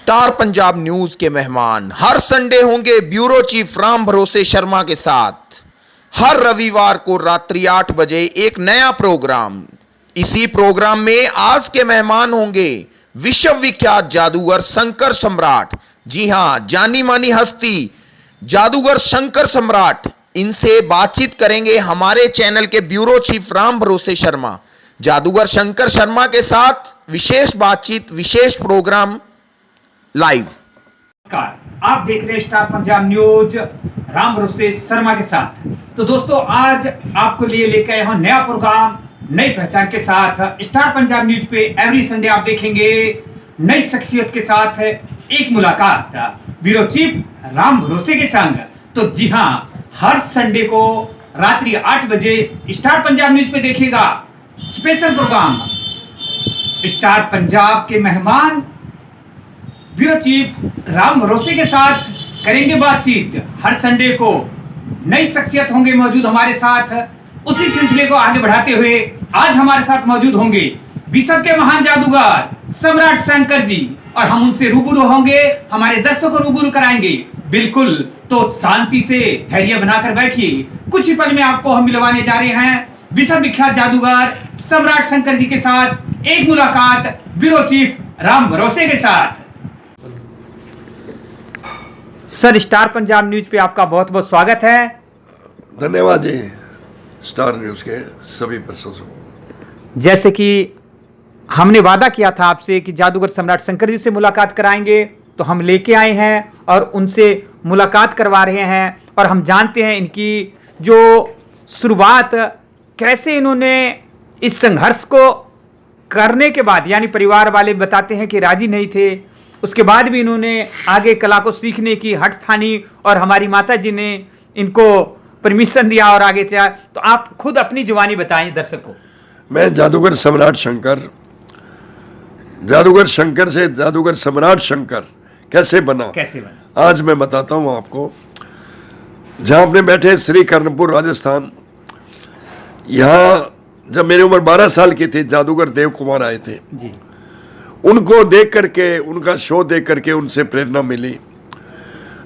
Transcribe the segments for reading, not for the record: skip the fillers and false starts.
Star Punjab news के मेहमान हर Sunday होंगे ब्यूरो चीफ राम भरोसे शर्मा के साथ। हर रविवार को रात्रि 8 बजे एक नया प्रोग्राम। इसी प्रोग्राम में आज के मेहमान होंगे विश्व विख्यात जादूगर शंकर सम्राट। जी हां, जानी मानी हस्ती जादूगर शंकर सम्राट। इनसे बातचीत करेंगे हमारे चैनल के ब्यूरो चीफ राम भरोसे शर्मा। जादूगर शंकर शर्मा के साथ विशेष बातचीत, विशेष प्रोग्राम लाइव। नमस्कार, आप देख रहे हैं स्टार पंजाब न्यूज राम भरोसे शर्मा के साथ। तो दोस्तों, आज आपको लिए लेकर आए हैं नया प्रोग्राम नई पहचान के साथ। स्टार पंजाब न्यूज पे एवरी संडे आप देखेंगे नई शख्सियत के साथ एक मुलाकात ब्यूरो चीफ राम भरोसे के संग। तो जी हां, हर संडे को रात्रि 8 बजे स्टार पंजाब न्यूज पे देखिएगा स्पेशल प्रोग्राम। स्टार पंजाब के मेहमान ब्यूरो चीफ राम भरोसे के साथ करेंगे बातचीत। हर संडे को नई शख्सियत होंगे मौजूद हमारे साथ। उसी सिलसिले को आगे बढ़ाते हुए आज हमारे साथ मौजूद होंगे विश्व के महान जादूगर सम्राट शंकर जी, और हम उनसे रूबरू होंगे, हमारे दर्शकों को रूबरू कराएंगे। बिल्कुल, तो शांति से धैर्य बनाकर बैठिए। कुछ ही पल में आपको हम मिलवाने जा रहे हैं विश्व विख्यात जादूगर सम्राट शंकर जी के साथ एक मुलाकात ब्यूरो चीफ राम भरोसे के साथ। सर, स्टार पंजाब न्यूज पे आपका बहुत बहुत स्वागत है। धन्यवाद जी, स्टार न्यूज के सभी प्रशंसकों। जैसे कि हमने वादा किया था आपसे कि जादूगर सम्राट शंकर जी से मुलाकात कराएंगे, तो हम लेके आए हैं और उनसे मुलाकात करवा रहे हैं। और हम जानते हैं इनकी जो शुरुआत, कैसे इन्होंने इस संघर्ष को करने के बाद, यानी परिवार वाले बताते हैं कि राजी नहीं थे, उसके बाद भी इन्होंने आगे कला को सीखने की हट ठानी और हमारी माता जी ने इनको परमिशन दिया और आगे चला। तो आप खुद अपनी जुबानी बताएं दर्शकों। मैं जादूगर सम्राट शंकर, जादूगर शंकर से जादूगर सम्राट शंकर कैसे बना आज मैं बताता हूं आपको। जहां अपने बैठे श्री कर्णपुर राजस्थान, यहाँ जब मेरी उम्र 12 साल की थी, जादूगर देव कुमार आए थे जी। उनको देख करके, उनका शो देख करके उनसे प्रेरणा मिली।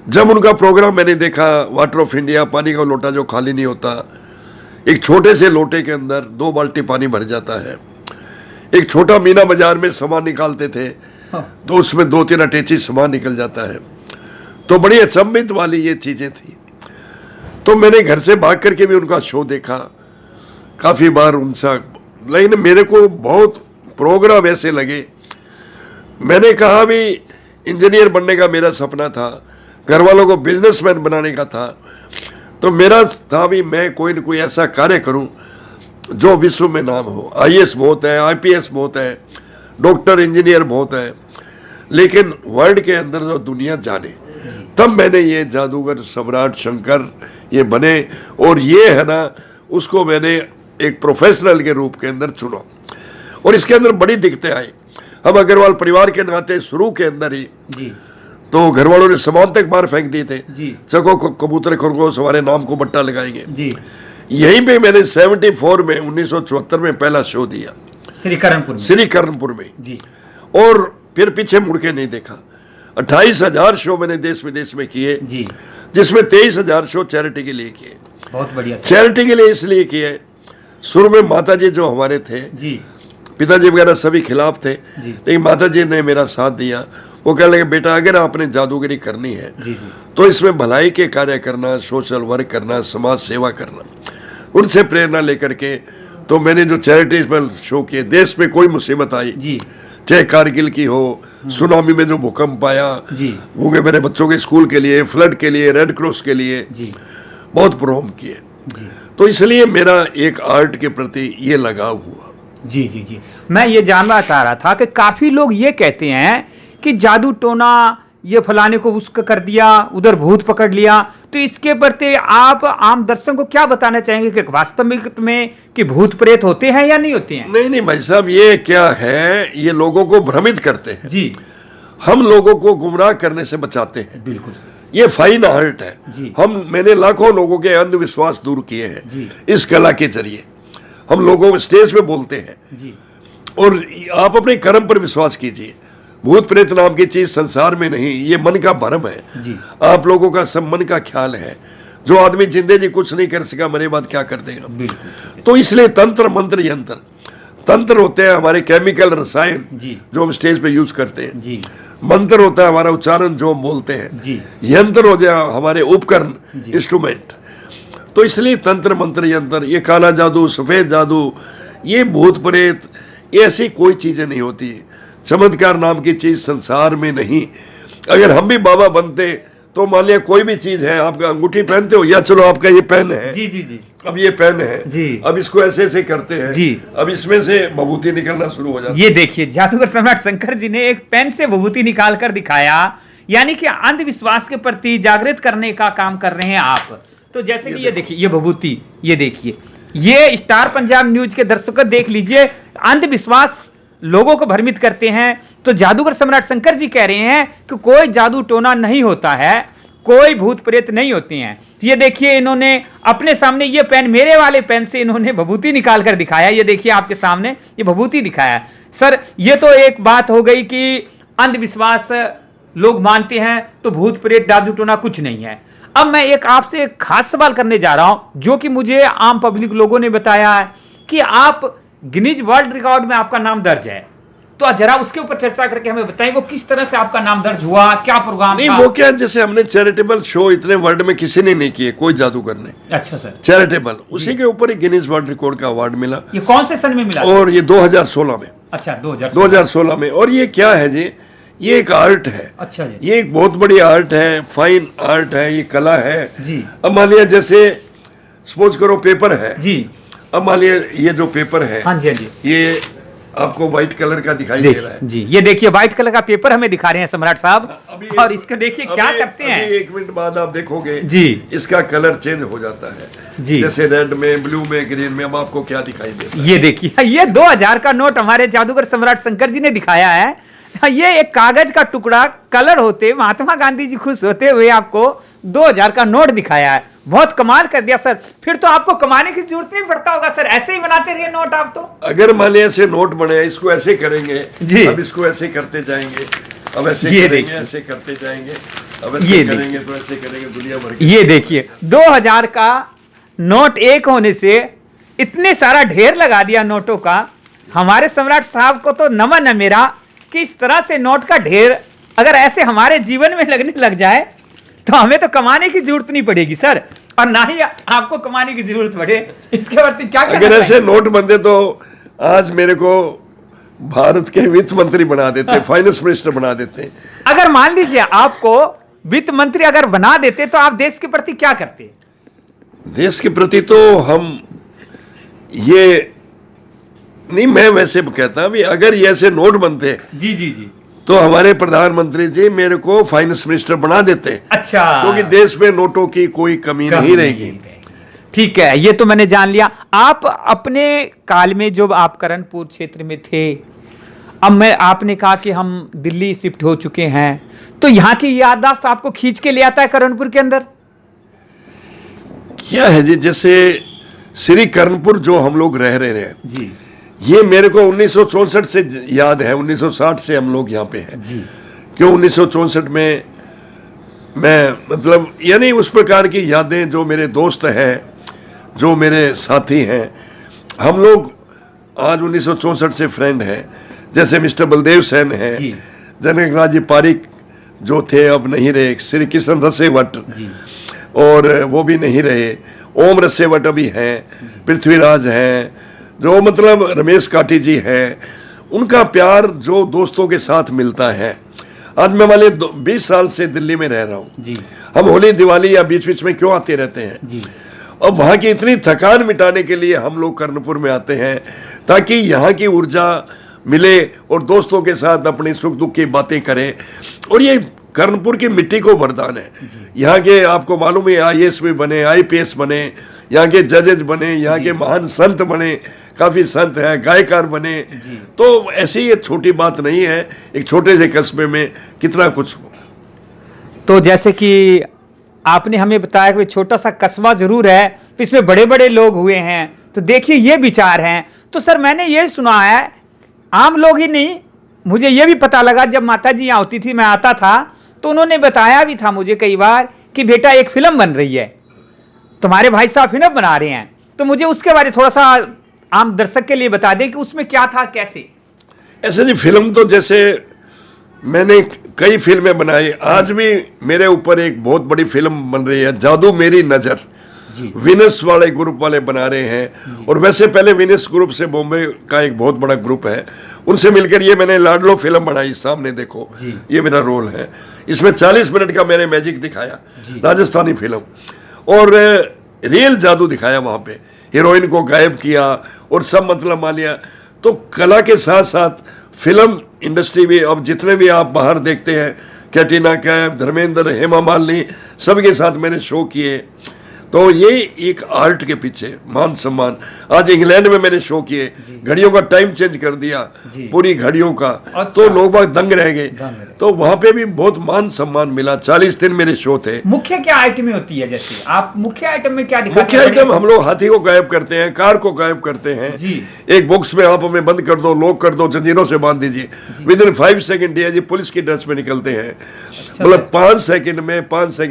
जब उनका प्रोग्राम मैंने देखा, वाटर ऑफ इंडिया, पानी का लोटा जो खाली नहीं होता, एक छोटे से लोटे के अंदर 2 बाल्टी पानी भर जाता है। एक छोटा मीना बाजार में सामान निकालते थे, तो उसमें 2-3 अटैची सामान निकल जाता है। तो बड़ी अचंभित वाली ये चीजें थी। तो मैंने घर से भाग करके भी उनका शो देखा काफी बार उनसा, लेकिन मेरे को बहुत प्रोग्राम ऐसे लगे। मैंने कहा भी इंजीनियर बनने का मेरा सपना था, घर वालों को बिजनेसमैन बनाने का था। तो मेरा था भी मैं कोई न कोई ऐसा कार्य करूं जो विश्व में नाम हो। आईएएस बहुत है, आईपीएस बहुत है, डॉक्टर इंजीनियर बहुत है, लेकिन वर्ल्ड के अंदर जो दुनिया जाने, तब मैंने ये जादूगर सम्राट शंकर ये बने। और ये है ना, उसको मैंने एक प्रोफेशनल के रूप के अंदर चुना। और इसके अंदर बड़ी दिक्कतें आई। हम अग्रवाल परिवार के नाते शुरू के अंदर ही जी, तो घर वालों ने सामान तक बाहर फेंक दिए थे जी। चको कबूतर खरगोश हमारे नाम को बट्टा लगाएंगे जी। यहीं पे मैंने 74 में 1974 में पहला शो दिया श्री कर्णपुर में जी। और फिर पीछे मुड़ के नहीं देखा। 28,000 शो मैंने देश विदेश में किए जी, जिसमें 23,000 शो चैरिटी के लिए किए। बहुत बढ़िया। चैरिटी के लिए इसलिए किए, शुरू में माता जी जो हमारे थे जी, पिताजी वगैरह सभी खिलाफ थे, लेकिन माता जी ने मेरा साथ दिया। वो कहने लगे, बेटा अगर आपने जादूगरी करनी है जी, तो इसमें भलाई के कार्य करना, सोशल वर्क करना, समाज सेवा करना। उनसे प्रेरणा लेकर के तो मैंने जो चैरिटेबल शो किए, देश में कोई मुसीबत आई जी, चाहे कारगिल की हो, सुनामी में जो भूकंप आया, गूंगे मेरे बच्चों के स्कूल के लिए, फ्लड के लिए, रेड क्रॉस के लिए बहुत प्रोग्राम किए। तो इसलिए मेरा एक आर्ट के प्रति ये लगाव हुआ जी जी जी। मैं ये जानना चाह रहा था कि काफी लोग ये कहते हैं कि जादू टोना, ये फलाने को उसका कर दिया, उधर भूत पकड़ लिया। तो इसके प्रति आप आम दर्शकों को क्या बताना चाहेंगे कि वास्तविक में कि भूत प्रेत होते हैं या नहीं होते हैं? नहीं भाई साहब, ये क्या है, ये लोगों को भ्रमित करते हैं जी। हम लोगों को गुमराह करने से बचाते हैं। बिल्कुल, ये फाइन आर्ट है जी। मैंने लाखों लोगों के अंधविश्वास दूर किए हैं जी, इस कला के जरिए। हम लोगों स्टेज पे बोलते हैं जी, और आप अपने कर्म पर विश्वास कीजिए, भूत प्रेत नाम की चीज संसार में नहीं, ये मन का भ्रम है जी। आप लोगों का सब मन का ख्याल है। जो आदमी जिंदे जी कुछ नहीं कर सका, मरे बाद क्या कर देगा। बिल्कुल। तो इसलिए तंत्र मंत्र यंत्र, तंत्र होते हैं हमारे केमिकल रसायन जी। जो हम स्टेज पे यूज करते हैं, जी। मंत्र होता है हमारा उच्चारण जो हम बोलते हैं, जी। यंत्र हो गया हमारे उपकरण, इंस्ट्रूमेंट। तो इसलिए तंत्र मंत्र यंत्र, ये काला जादू, सफेद जादू, ये भूत प्रेत, ये ऐसी कोई चीजें नहीं होती। चमत्कार नाम की चीज संसार में नहीं। अगर हम भी बाबा बनते तो मान लिया कोई भी चीज है, आपका अंगूठी पहनते हो, या चलो आपका ये पेन है, जी जी जी, अब ये पेन है जी, अब इसको ऐसे ऐसे करते हैं जी, अब इसमें से भभूति निकलना शुरू हो जाती है। ये देखिए जादूगर सम्राट शंकर जी ने एक पेन से भभूति निकाल कर दिखाया, यानी कि अंधविश्वास के प्रति जागृत करने का काम कर रहे हैं आप। तो जैसे कि ये देखिए, ये भभूति, ये देखिए, ये स्टार पंजाब न्यूज के दर्शकों देख लीजिए, अंधविश्वास लोगों को भ्रमित करते हैं। तो जादूगर सम्राट शंकर जी कह रहे हैं कि कोई जादू टोना नहीं होता है, कोई भूत प्रेत नहीं होते हैं। तो ये देखिए, इन्होंने अपने सामने ये पेन, मेरे वाले पेन से इन्होंने भभूति निकाल कर दिखाया। ये देखिए आपके सामने ये भभूति दिखाया। सर ये तो एक बात हो गई कि अंधविश्वास लोग मानते हैं, तो भूत प्रेत जादू टोना कुछ नहीं है। अब मैं एक आपसे एक खास सवाल करने जा रहा हूं, जो कि मुझे आम पब्लिक लोगों ने बताया है कि आप गिनीज वर्ल्ड रिकॉर्ड में आपका नाम दर्ज है। तो जरा उसके ऊपर चर्चा करके हमें बताइए, वो किस तरह से आपका नाम दर्ज हुआ, क्या प्रोग्राम नहीं था? वो क्या, जैसे हमने चैरिटेबल शो इतने वर्ल्ड में किसी ने नहीं किए, कोई जादूगर ने। अच्छा सर, चैरिटेबल, उसी के ऊपर ही गिनीज वर्ल्ड रिकॉर्ड का अवार्ड मिला। ये कौन से सन में मिला? और ये 2016 में। अच्छा 2016 में। और ये क्या है जी, ये एक आर्ट है। अच्छा जी। ये एक बहुत बड़ी आर्ट है, फाइन आर्ट है, ये कला है जी। अब मान लिया जैसे सपोज करो पेपर है जी। अब मान लिया ये जो पेपर है, हाँ जी, हाँ जी, ये आपको व्हाइट कलर का दिखाई दे रहा है जी। ये देखिए व्हाइट कलर का पेपर हमें दिखा रहे हैं सम्राट साहब, और इसके देखिए क्या करते हैं। एक मिनट बाद आप देखोगे जी, इसका कलर चेंज हो जाता है जी, जैसे रेड में, ब्लू में, ग्रीन में। अब आपको क्या दिखाई देता है? ये देखिए, ये 2000 का नोट हमारे जादूगर सम्राट शंकर जी ने दिखाया है। ये एक कागज का टुकड़ा कलर होते, महात्मा गांधी जी खुश होते हुए आपको 2000 का नोट दिखाया है। बहुत कमाल कर दिया सर। फिर तो आपको कमाने की जरूरत नहीं पड़ता होगा सर, ऐसे ही बनाते रहिए नोट आप तो। अगर मान लिया ऐसे नोट बने, इसको ऐसे करेंगे जी, अब इसको ऐसे करते जाएंगे, अब ऐसे ये करेंगे, देखिए, ऐसे करते जाएंगे, अब ऐसे करेंगे तो ऐसे करेंगे, दुनिया भर के। ये देखिए 2000 का नोट एक होने से इतने सारा ढेर लगा दिया नोटों का। हमारे सम्राट साहब को तो नमन है मेरा कि इस तरह से नोट का ढेर अगर ऐसे हमारे जीवन में लगने लग जाए तो हमें तो कमाने की जरूरत नहीं पड़ेगी सर, और ना ही आपको कमाने की जरूरत पड़े। इसके प्रति क्या कहना अगर ऐसे चाहिए? नोट बनते तो आज मेरे को भारत के वित्त मंत्री बना देते, फाइनेंस मिनिस्टर बना देते। अगर मान लीजिए आपको वित्त मंत्री अगर बना देते तो आप देश के प्रति क्या करते? देश के प्रति तो हम ये नहीं, मैं वैसे कहता भी अगर ये ऐसे नोट बनते जी जी जी, तो हमारे प्रधानमंत्री जी मेरे को फाइनेंस मिनिस्टर बना देते। अच्छा, क्योंकि देश में नोटों की कोई कमी नहीं रहेगी। ठीक है, ये तो मैंने जान लिया। आप अपने काल में जब आप करणपुर क्षेत्र में थे, अब आपने कहा कि हम दिल्ली शिफ्ट हो चुके हैं, तो यहाँ की याददाश्त आपको खींच के ले आता है करणपुर के अंदर? क्या है जी, जैसे श्री करणपुर जो हम लोग रह रहे हैं जी, ये मेरे को 1964 से याद है। 1960 से हम लोग यहाँ पे हैं जी। क्यों 1964 में मैं मतलब यानी उस प्रकार की यादें, जो मेरे दोस्त हैं, जो मेरे साथी हैं, हम लोग आज 1964 से फ्रेंड हैं। जैसे मिस्टर बलदेव सेन हैं, जनक राज जी पारिक जो थे अब नहीं रहे, श्री किशन रसेवट और वो भी नहीं रहे, ओम रसेवट अभी हैं, पृथ्वीराज हैं, जो मतलब रमेश काटी जी हैं। उनका प्यार जो दोस्तों के साथ मिलता है। आज मैं वाले 20 साल से दिल्ली में रह रहा हूँ। हम होली दिवाली या बीच बीच में क्यों आते रहते हैं जी। और वहाँ की इतनी थकान मिटाने के लिए हम लोग कर्णपुर में आते हैं, ताकि यहाँ की ऊर्जा मिले और दोस्तों के साथ अपनी सुख दुख की बातें करें। और ये कर्णपुर की मिट्टी को वरदान है। यहाँ के आपको मालूम है IAS भी बने, IPS बने, यहाँ के जजेज बने, यहाँ के महान संत बने, काफी संत हैं, गायकार बने। तो ऐसी ये छोटी बात नहीं है, एक छोटे से कस्बे में कितना कुछ। तो जैसे कि आपने हमें बताया कि छोटा सा कस्बा जरूर है, इसमें बड़े बड़े लोग हुए हैं, तो देखिए ये विचार हैं। तो सर मैंने ये सुना है, आम लोग ही नहीं, मुझे ये भी पता लगा जब माता जी यहाँ होती थी, मैं आता था तो उन्होंने बताया भी था मुझे कई बार कि बेटा एक फिल्म बन रही है, तुम्हारे भाई साहब फिल्म बना रहे हैं। तो मुझे उसके बारे में थोड़ा सा आम दर्शक के लिए बता दें कि उसमें क्या था, कैसे। ऐसे जी फिल्म तो जैसे मैंने कई फिल्में बनाई, आज भी मेरे ऊपर एक बहुत बड़ी फिल्म बन रही है, जादू मेरी नजर, विनस वाले ग्रुप वाले बना रहे हैं। और वैसे पहले विनस ग्रुप से बॉम्बे का एक बहुत बड़ा ग्रुप है, उनसे मिलकर ये मैंने लाडलो फिल्म बनाई, सामने देखो ये मेरा रोल है। इसमें 40 मिनट का मैंने मैजिक दिखाया, राजस्थानी फिल्म, और रियल जादू दिखाया। वहां पे हीरोइन को गायब किया और सब मतलब मान लिया। तो कला के साथ साथ फिल्म इंडस्ट्री भी, अब जितने भी आप बाहर देखते हैं, कैटरीना कैफ, धर्मेंद्र, हेमा मालिनी, सबके साथ मैंने शो किए। तो ये एक आर्ट के पीछे मान सम्मान। आज इंग्लैंड में मैंने शो किए, घड़ियों का टाइम चेंज कर दिया, पूरी घड़ियों का। अच्छा। तो लोग बाग दंग रह गए। तो वहां पे भी बहुत मान सम्मान मिला। 40 दिन मेरे शो थे। मुख्य क्या आइटमें होती है, जैसे आप मुख्य आइटम में क्या दिखाते हैं? मुख्य आइटम हम लोग हाथी को गायब करते हैं, कार को गायब करते हैं। एक बॉक्स में आप हमें बंद कर दो, लॉक कर दो, जंजीरों से बांध दीजिए, विद इन 5 सेकंड जी पुलिस की ड्रेस में निकलते हैं। मतलब 5 सेकंड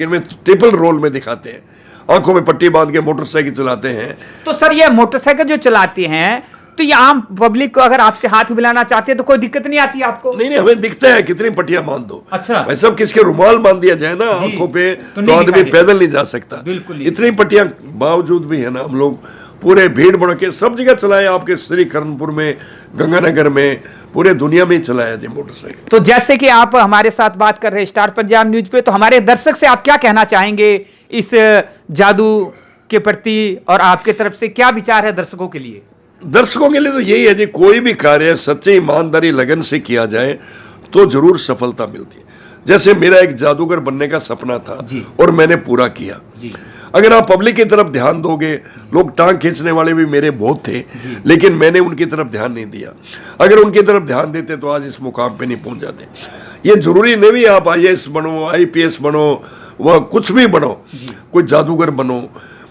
में ट्रिपल रोल में दिखाते हैं। आंखों में पट्टी बांध के मोटरसाइकिल चलाते हैं। तो सर ये मोटरसाइकिल जो चलाते हैं, तो ये आम पब्लिक को अगर आपसे हाथ मिलाना चाहते हैं तो कोई दिक्कत नहीं आती आपको? नहीं, हमें दिखता है कितनी पट्टियां बांध दो। अच्छा, भाई सब किसके रुमाल बांध दिया जाए ना आंखों पे, तो आदमी पैदल नहीं जा सकता। इतनी पट्टियां बावजूद भी है ना, हम लोग पूरे भीड़ भड़ के सब जगह चलाए। आपके श्री करणपुर में, गंगानगर में, पूरे दुनिया में ही चलाया जाए मोटरसाइकिल। तो जैसे कि आप हमारे साथ बात कर रहे हैं स्टार पंजाब न्यूज पे, तो हमारे दर्शक से आप क्या कहना चाहेंगे इस जादू के प्रति, और आपके तरफ से क्या विचार है दर्शकों के लिए? दर्शकों के लिए तो यही है जी, कोई भी कार्य सच्ची ईमानदारी लगन से किया जाए तो जरूर सफलता मिलती है। जैसे मेरा एक जादूगर बनने का सपना था और मैंने पूरा किया। अगर आप पब्लिक की तरफ ध्यान दोगे, लोग टांग खींचने वाले भी मेरे बहुत थे, लेकिन मैंने उनकी तरफ ध्यान नहीं दिया। अगर उनकी तरफ ध्यान देते तो आज इस मुकाम पे नहीं पहुंच जाते। ये जरूरी नहीं भी आप IAS बनो, IPS बनो, वह कुछ भी बनो, कोई जादूगर बनो,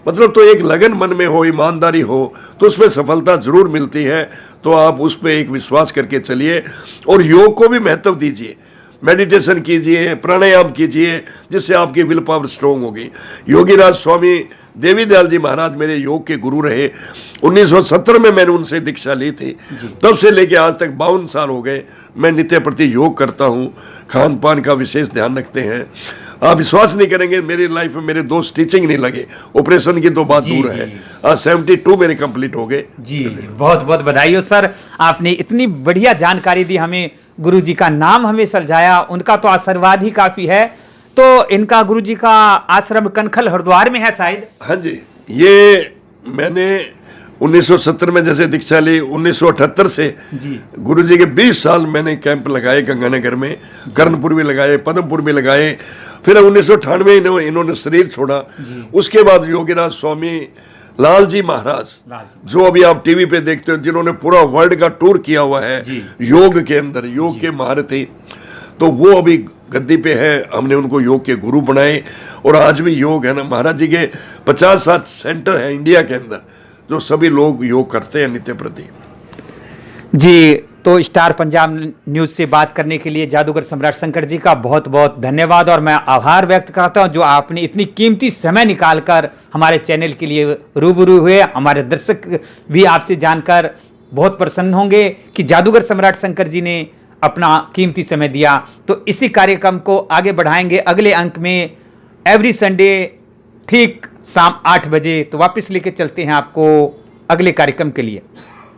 मतलब तो एक लगन मन में हो, ईमानदारी हो, तो उसमें सफलता जरूर मिलती है। तो आप उस पर एक विश्वास करके चलिए और योग को भी महत्व दीजिए। मेडिटेशन कीजिए, प्राणायाम कीजिए, जिससे आपकी विल पावर स्ट्रोंग होगी। योगीराज स्वामी देवी दयाल जी महाराज मेरे योग के गुरु रहे। 1970 में मैंने उनसे दीक्षा ली थी, तब से लेके आज तक 52 साल हो गए मैं नित्य प्रति योग करता हूँ। खान पान का विशेष ध्यान रखते हैं। आप विश्वास नहीं करेंगे, मेरी लाइफ में मेरे 2 स्टिचिंग नहीं लगे। ऑपरेशन की तो बात दूर है। आज 72 मेरे कंप्लीट हो गए। जी, बहुत बहुत बधाई हो सर, आपने इतनी बढ़िया जानकारी दी हमें। गुरु जी का नाम हमें सलझाया, उनका तो आशीर्वाद ही काफी है। तो इनका गुरु जी का आश्रम कनखल हरिद्वार में है शायद? हाँ जी, ये मैंने 1970 में जैसे दीक्षा ली, 1978 से गुरु जी के 20 साल मैंने कैंप लगाए गंगानगर में, कर्णपुर भी लगाए, पद्मपुर भी लगाए। फिर 1998 इन्होंने शरीर छोड़ा। उसके बाद योगीराज स्वामी लाल जी महाराज, जो अभी आप टीवी पे देखते हो, जिन्होंने पूरा वर्ल्ड का टूर किया हुआ है योग के अंदर, योग के महारथी, तो वो अभी गद्दी पे है। हमने उनको योग के गुरु बनाए और आज भी योग है ना, महाराज जी के 50-60 सेंटर है इंडिया के अंदर, जो सभी लोग योग करते हैं नित्य प्रति। जी, तो स्टार पंजाब न्यूज से बात करने के लिए जादूगर सम्राट शंकर जी का बहुत बहुत धन्यवाद, और मैं आभार व्यक्त करता हूं जो आपने इतनी कीमती समय निकालकर हमारे चैनल के लिए रूबरू हुए। हमारे दर्शक भी आपसे जानकर बहुत प्रसन्न होंगे कि जादूगर सम्राट शंकर जी ने अपना कीमती समय दिया। तो इसी कार्यक्रम को आगे बढ़ाएंगे अगले अंक में, एवरी संडे ठीक शाम 8 बजे। तो वापस लेके चलते हैं आपको अगले कार्यक्रम के लिए।